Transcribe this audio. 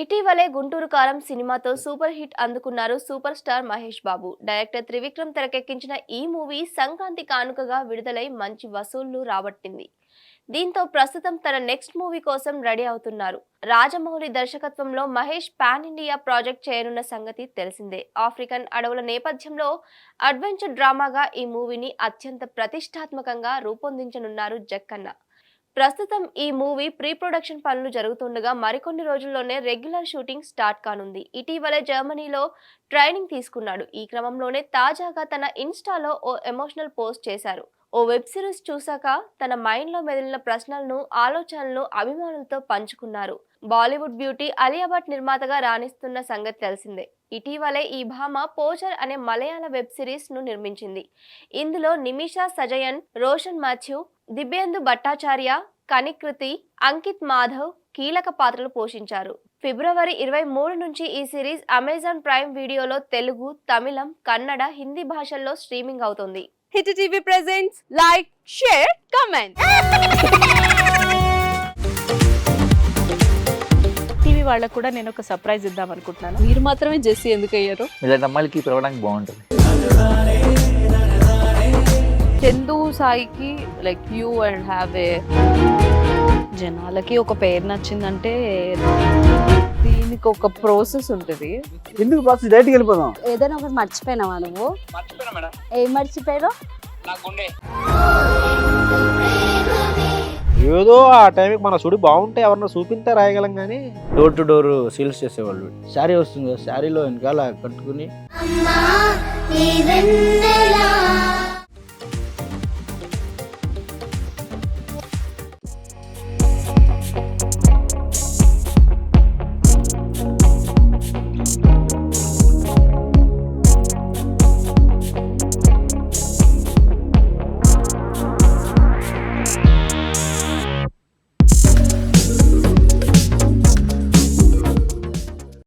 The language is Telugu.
ఇటీవలే గుంటూరు కారం సినిమాతో సూపర్ హిట్ అందుకున్నారు super star Mahesh Babu. Director Trivikram తెరకెక్కించిన ఈ మూవీ సంక్రాంతి కానుకగా విడుదలై మంచి వసూళ్లు రాబట్టింది. దీంతో ప్రస్తుతం తన నెక్స్ట్ మూవీ కోసం రెడీ అవుతున్నారు. రాజమౌళి దర్శకత్వంలో మహేష్ పాన్ ఇండియా ప్రాజెక్ట్ చేయనున్న సంగతి తెలిసిందే. ఆఫ్రికన్ అడవుల నేపథ్యంలో అడ్వెంచర్ డ్రామాగా ఈ మూవీని అత్యంత ప్రతిష్టాత్మకంగా రూపొందించనున్నారు జక్కన్న. ప్రస్తుతం ఈ మూవీ ప్రీ ప్రొడక్షన్ పనులు జరుగుతుండగా మరికొన్ని రోజుల్లోనే రెగ్యులర్ షూటింగ్ స్టార్ట్ కానుంది. ఇటీవలే జర్మనీలో ట్రైనింగ్ తీసుకున్నాడు. ఈ క్రమంలోనే తాజాగా తన ఇన్స్టాలో ఓ ఎమోషనల్ పోస్ట్ చేశారు. ఓ వెబ్ సిరీస్ చూశాక తన మైండ్ లో మెదిలిన ప్రశ్నలను, ఆలోచనలను అభిమానులతో పంచుకున్నారు. బాలీవుడ్ బ్యూటీ అలియా భట్ నిర్మాతగా రాణిస్తున్న సంగతి తెలిసిందే. ఇటీవలే ఈ భామ పోచర్ అనే మలయాళ వెబ్ సిరీస్ ను నిర్మించింది. ఇందులో నిమిషా సజయన్, రోషన్ మాథ్యూ, దివ్యేందు భట్టాచార్య, కనికృతి, అంకిత్ మాధవ్ కీలక పాత్రలు పోషించారు. ఫిబ్రవరి 23 నుంచి ఈ సిరీస్ అమెజాన్ ప్రైమ్ వీడియోలో తెలుగు, తమిళం, కన్నడ, హిందీ భాషల్లో స్ట్రీమింగ్ అవుతుంది. Hit TV presents like, share, comment. TV వాళ్ళకు కూడా నేను ఒక సర్ప్రైజ్ ఇద్దాం అనుకుంటున్నాను. మీరు మాత్రమే జెస్సీ ఎందుకు అయ్యారు? ఇలాంటి అమ్మాయిలకి పిలవడానికి బాగుంటుంది. చందు సాయికి like you and have a జనాలకి ఒక పేరు నచ్చిందంటే దీనికి ఒక ప్రాసెస్ ఉంటుంది. ఎందుకు ప్రాసెస్ డైరెక్ట్‌గా వెళ్ళిపోదాం. ఏదైనా ఒకటి మర్చిపోయినావా నువ్వు? మర్చిపోయినా మేడం. ఏం మర్చిపోయావు? నా గుండె. ఏదో ఆ టైంకి మన సుడి బాగుంటే ఎవరన్నా చూపిస్తే రాయగలం కానీ డోర్ టు డోర్ సేల్స్ చేసేవాళ్ళు. శారీ వస్తుంది, శారీలో వెనకాల కట్టుకుని